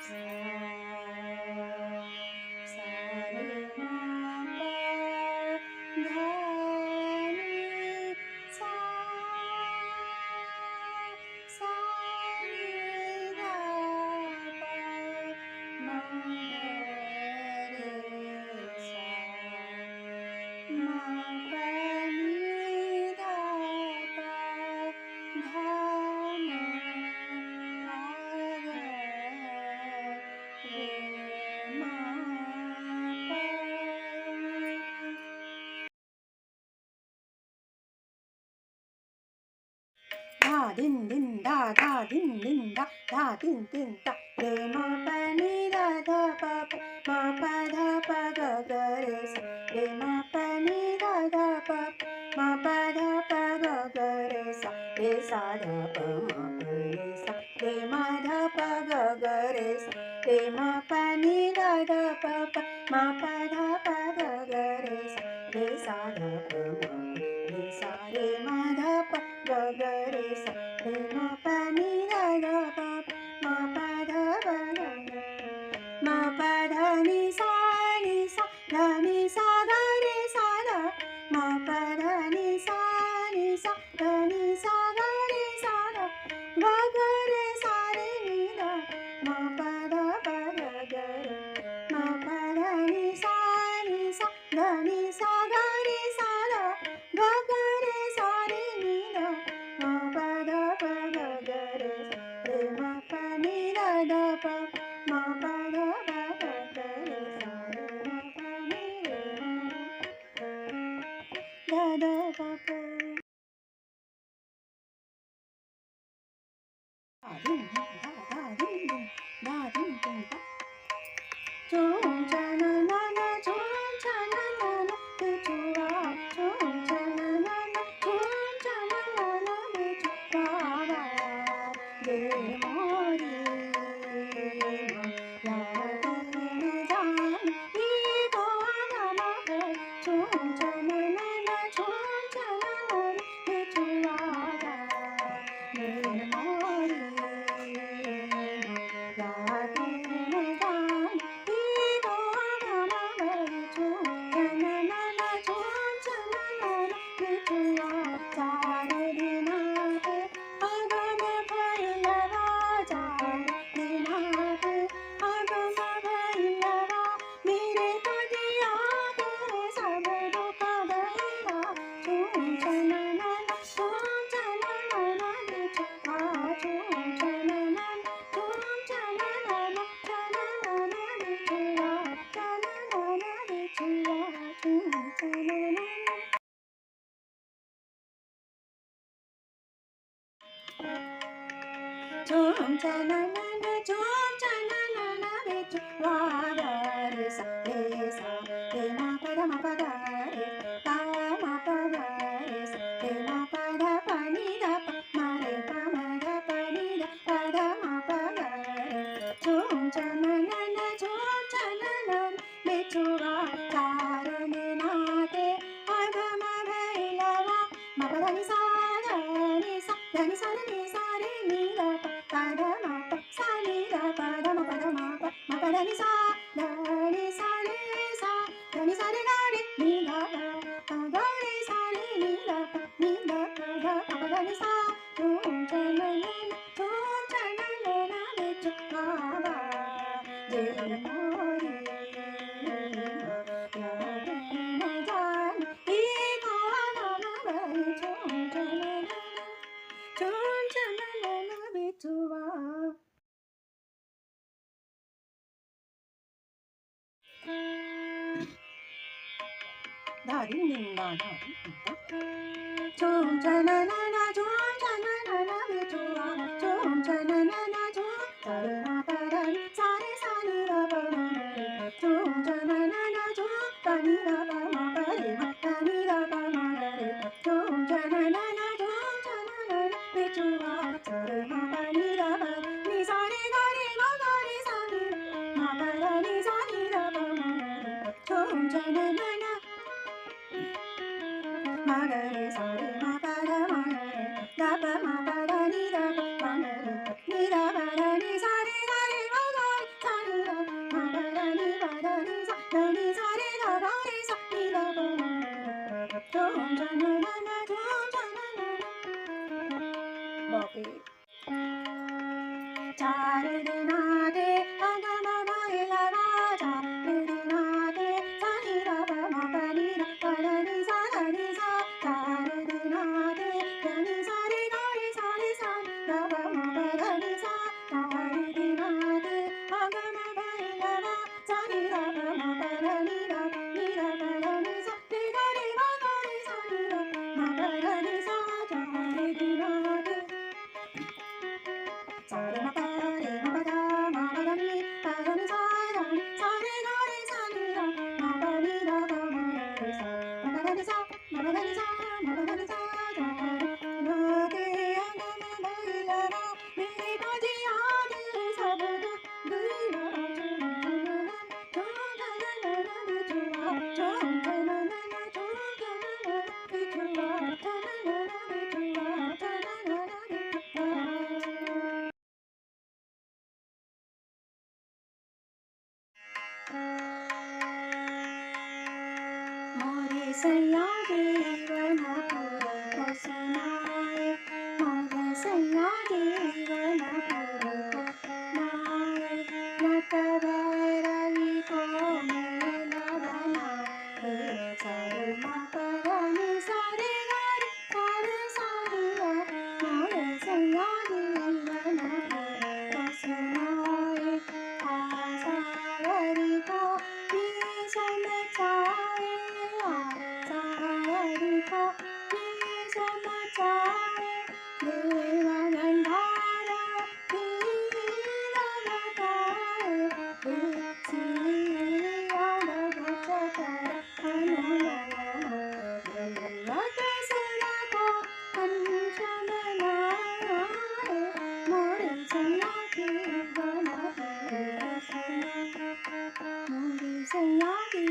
Da din din da da din din da da din din da re ma pa ni da da pa pa ma pa da pa ga ga re sa re ma pa ni da da pa ma pa da pa ga ga re sa da pa ma pa re sa re ma da pa ga ga re sa re ma pa ni da da pa pa ma pa da pa ga ga re sa da pa ma re sa re ma da pa ga ga re sa re ma pa ni da da pa ma pa da pa ga ga ma pa da ni sa da ni sa ga re sa da ma pa da ni sa da ni sa ga re sa da ga ga re sa re ni da ma pa da pa ga ga re ma pa da ni sa da ni sa ga re sa da ga ga re sa re ni da ma pa da pa ga ga re re ma pa ni da da pa ma pa da pa ga ga re sa re ma pa ni re ma da da pa pa da din din da din din da chum cha na na na chum cha na na na be chua chum cha na na na chum cha na na na be chua ba de mori ma ya de jaan ni ko na ma be chum cha na na na chum cha na na be chua ba de mori chum cha na na na chum cha na na na re chua ga re sa re ma pa da re pa ma pa da re sa re ma pa da pa ni da pa ma re pa ma da pa ni da pa da ma pa da re chum cha na na na chum cha na na re chua cha re ne na te a ga ma ga la wa ma pa da ni sa da ni sa da ni sa da ni sa re ni da pa da ma pa sa ni da pa da ma pa da ma pa da ni sa re sa da ni sa re ga re ni da pa ga re sa re ni da pa ni da pa da pa da ni sa chum cha na na re chu ma ba de mori ya de na jaan ni ko na ma ba chum cha na be chua da din din da din din da chum cha na chum cha na be chua chum cha na chum sa re ma pa da ni sa ni da pa ma re chum cha na chum pa ni da pa ma pa re ma pa ni da pa ma re chum cha na be chua sa re ma pa ni da pa ni sa re ga re ma ga re sa ni ma pa da ni sa ni da pa ma re chum cha na ma ga re sa re ma pa da ma re da pa ma pa da ni da pa ma re ni da pa da ni sa re ga re ma ga re बापरे चार दिनादे अगम भैरवा चार दिनादे सानी रव मपनी पदनी सा धनी सा चार दिनादे धनी सारे गारे सारे सा रव मपनी सा चार दिनादे अगम भैरवा सानी रव मपनी रव नीरव धनी सा रे गारे गा गारे सानी रव मपनी सा चार दिनादे सारे मप रे मप गा मा गा नी सा गा नी सा गा नी सा रे गा रे सा नी रा मा गा नी रा गा मा रे सा मा गा नी सा मा गा नी सा मा गा नी सा गा रे ना दे अगम भैरवा मेरे बाजी याद सब दूरा मोरे सैया जीवन को सुनाए मोरे सैया जीवन को नाए नटवरवी को मेला बनाए सारे मापरनी सारे गारे सारे सारे मोरे सैया जीवन को सुनाए आसावरी को समचाए सावरी को समचाए देवगंधारा लगाए सियाल भचकर अनुसरा को अंशमनाए मोरे सैया की बना मोरे सैया की